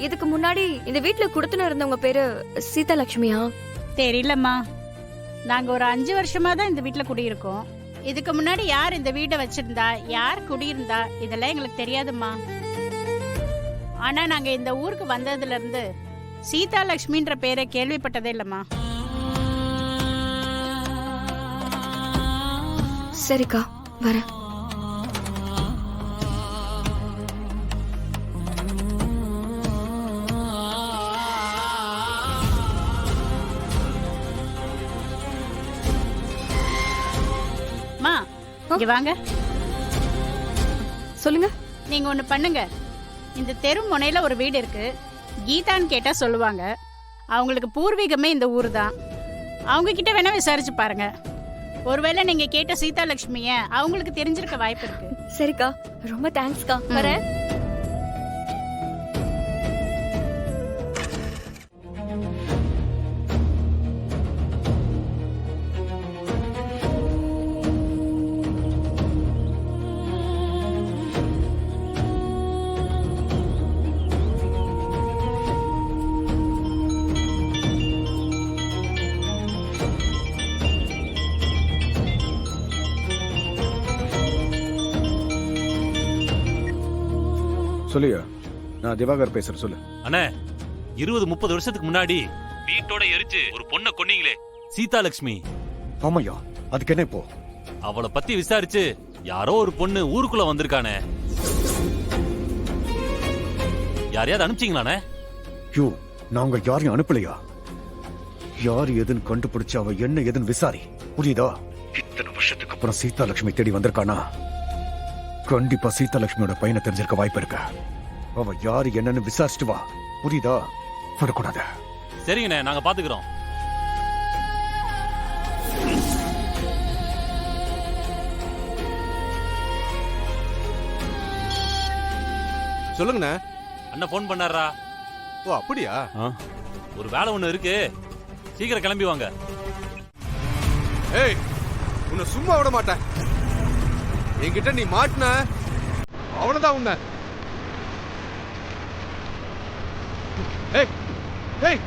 இதுக்கு முன்னாடி இந்த வீட்ல குடுத்துன இருந்தவங்க பேரு சீதா லட்சுமியா? தெரியலம்மா. நாங்க ஒரு 5 வருஷமா தான் இந்த வீட்ல குடியிருக்கோம். இதுக்கு முன்னாடி யார் இந்த வீட்டை வச்சிருந்தா, யார் குடியிருந்தா, இதெல்லாம் எங்களுக்கு தெரியாதும்மா. ஆனா நாங்க இந்த ஊருக்கு வந்ததுல இருந்து சீதா லட்சுமின்ற பேரை கேள்விப்பட்டதே இல்லம்மா. சரிக்கா, வரேன். இங்க வாங்க. சொல்லுங்க. நீங்க ஒண்ணு பண்ணுங்க. இந்த தெரு முனையில ஒரு வீடு இருக்கு. கீதான்னு கேட்டா சொல்லுவாங்க. அவங்களுக்கு பூர்வீகமே இந்த ஊர் தான். அவங்க கிட்ட வேணா விசாரிச்சு பாருங்க. ஒருவேளை நீங்க கேட்ட சீதா லட்சுமிய அவங்களுக்கு தெரிஞ்சிருக்க வாய்ப்பு இருக்கு. சரிக்கா, ரொம்ப தேங்க்ஸ்க்கா. வரேன். சொல்லியா? நான் திவாகர் பேசுறேன். சொல்லு. அண்ணே, 20-30 வருஷத்துக்கு முன்னாடி வீட்டோட எரிச்சு ஒரு பொண்ணை கொன்னீங்களே, சீதா லட்சுமி. ஆமாயா, அதுக்கு என்ன இப்போ? அவளை பத்தி விசாரிச்சு யாரோ ஒரு பொண்ணு ஊருக்குள்ள வந்திருக்கானே. யாரையாவது அனுப்பிச்சீங்களாண்ணே? யோ, நாங்க யாரையும் அனுப்பலையா. யார் எதுன்னு கண்டுபிடிச்சு அவ என்ன எதுன்னு விசாரி, புரியுதா? இத்தனை வருஷத்துக்கு அப்புறம் சீதா லட்சுமி தேடி வந்திருக்கானா, கண்டிப்பா சீதா லட்சுமியோட பையனை தெரிஞ்சிருக்க வாய்ப்பு இருக்கு. அவ யாரு என்னன்னு விசாரிச்சுட்டு வா, புரியுதா? விடக்கூடாது. சரிங்கண்ணே, நாங்க பாத்துக்கிறோம். சொல்லுங்கண்ணே. அண்ணன் போன் பண்ணாரா? ஓ, அப்படியா? ஒரு வேலை ஒண்ணு இருக்கு, சீக்கிரம் கிளம்பி வாங்க. ஏய், உன்னை சும்மா விட மாட்டேன். என்கிட்ட நீ மாட்டின அவனதான் உன்ன. ஏய் ஏய்,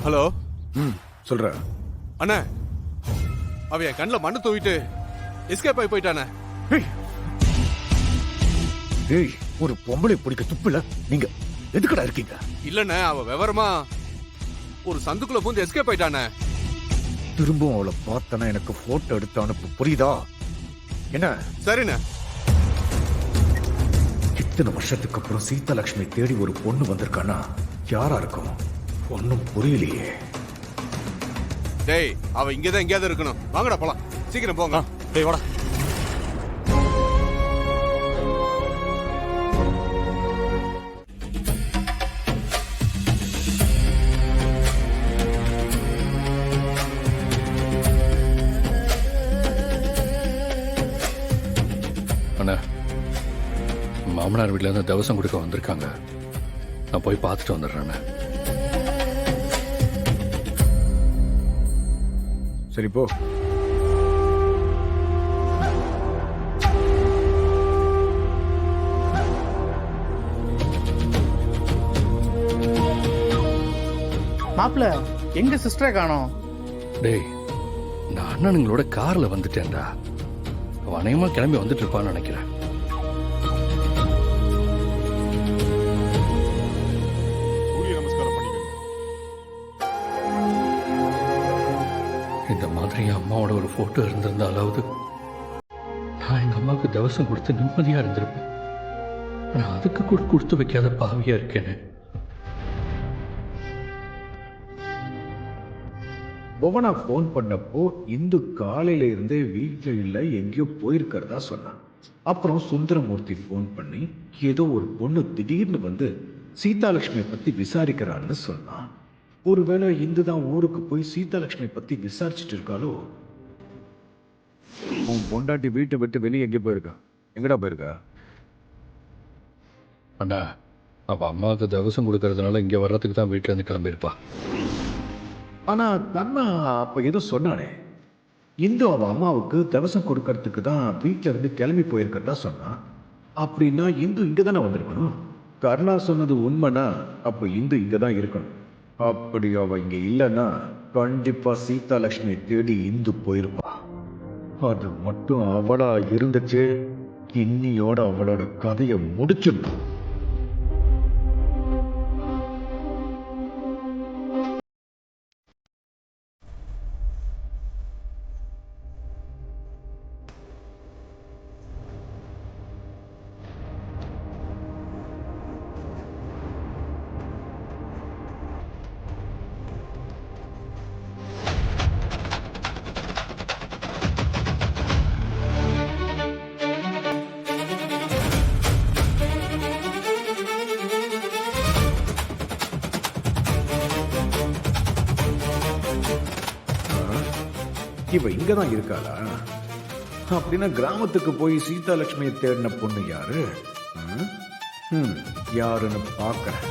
ஹலோ. சொல்ற. அண்ணா, அவ என் கண்ணில் மண்ணு தூவிட்டு எஸ்கேப் ஆகி போயிட்டானே. ஏய், ஒரு பொம்பளை பிடிக்க துப்புல நீங்க எதுக்கடா இருக்கீங்க? இல்லண்ணே, அவ விவரமா ஒரு சந்துக்குள்ள பூந்து எஸ்கேப் ஆயிட்டானே. திரும்பவும் அவளை பார்த்தனா எனக்கு போட்டோ எடுத்து அனுப்பு, புரியுதா? என்ன? சரிண்ணே. இத்தனை வருஷத்துக்கு அப்புறம் சீதா லட்சுமி தேடி ஒரு பொண்ணு வந்திருக்கானா, யாரா இருக்கும்? ஒன்னும் புரியலையே. டேய், அவ இங்கதான் எங்கேயாவது இருக்கணும். வாங்கடா போலாம், சீக்கிரம் போங்க. டேய் வாடா. அண்ணா, மாமனார் வீட்டில் இருந்து தவசம் கொடுக்க வந்திருக்காங்க. நான் போய் பார்த்துட்டு வந்துடுறேன். சரி போ. மாப்பிள்ள, எங்க சிஸ்டரை காணோம்? டேய், நான் அண்ணனுங்களோட கார்ல வந்துட்டேன்டா. அவன் அநேகமா கிளம்பி வந்துட்டு இருப்பான்னு நினைக்கிறேன். சூரிய நமஸ்காரம் பண்ணிக்கங்க. இந்த மாதிரி அம்மாவோட ஒரு போட்டோ இருந்திருந்தாலாவது நான் எங்கள் அம்மாவுக்கு தவசம் கொடுத்து நிம்மதியாக இருந்திருப்பேன். ஆனால் அதுக்கு கூட கொடுத்து வைக்காத பாவியாக இருக்கேனே. புவனா ஃபோன் பண்ணப்போ இந்து காலையில இருந்தே வீட்டில் இல்லை எங்கேயோ போயிருக்கிறதா சொன்னான். அப்புறம் சுந்தரமூர்த்தி ஃபோன் பண்ணி ஏதோ ஒரு பொண்ணு திடீர்னு வந்து சீதாலட்சுமியை பத்தி விசாரிக்கிறான்னு சொன்னான். ஒருவேளை இந்து தான் ஊருக்கு போய் சீதாலட்சுமி பத்தி விசாரிச்சுட்டு இருக்காளோ? உன் பொண்டாட்டி வீட்டை விட்டு வெளியே எங்கே போயிருக்கா? எங்கடா போயிருக்கா? அண்ணா, அவள் அம்மாவுக்கு தவசம் கொடுக்கறதுனால இங்கே வர்றதுக்கு தான் வீட்டிலேருந்து கிளம்பியிருப்பா. ஆனா தன்னா அப்ப ஏதோ சொன்னானே, இந்து அவ அம்மாவுக்கு தவசம் கொடுக்கறதுக்கு தான் வீட்டில இருந்து கிளம்பி போயிருக்கிறதா சொன்னான். அப்படின்னா இந்து இங்க தானே வந்திருக்கணும். கருணா சொன்னது உண்மைனா அப்ப இந்து இங்க தான் இருக்கணும். அப்படி அவ இங்க இல்லைன்னா கண்டிப்பா சீதாலட்சுமி தேடி இந்து போயிருப்பா. அது மட்டும் அவளா இருந்துச்சு, இன்னியோட அவளோட கதையை முடிச்சிடணும். இவ இங்க தான் இருக்காளா? அப்படின்னா கிராமத்துக்கு போய் சீதாலட்சுமியை தேடின பொண்ணு யாரு? யாருன்னு பார்க்கறேன்.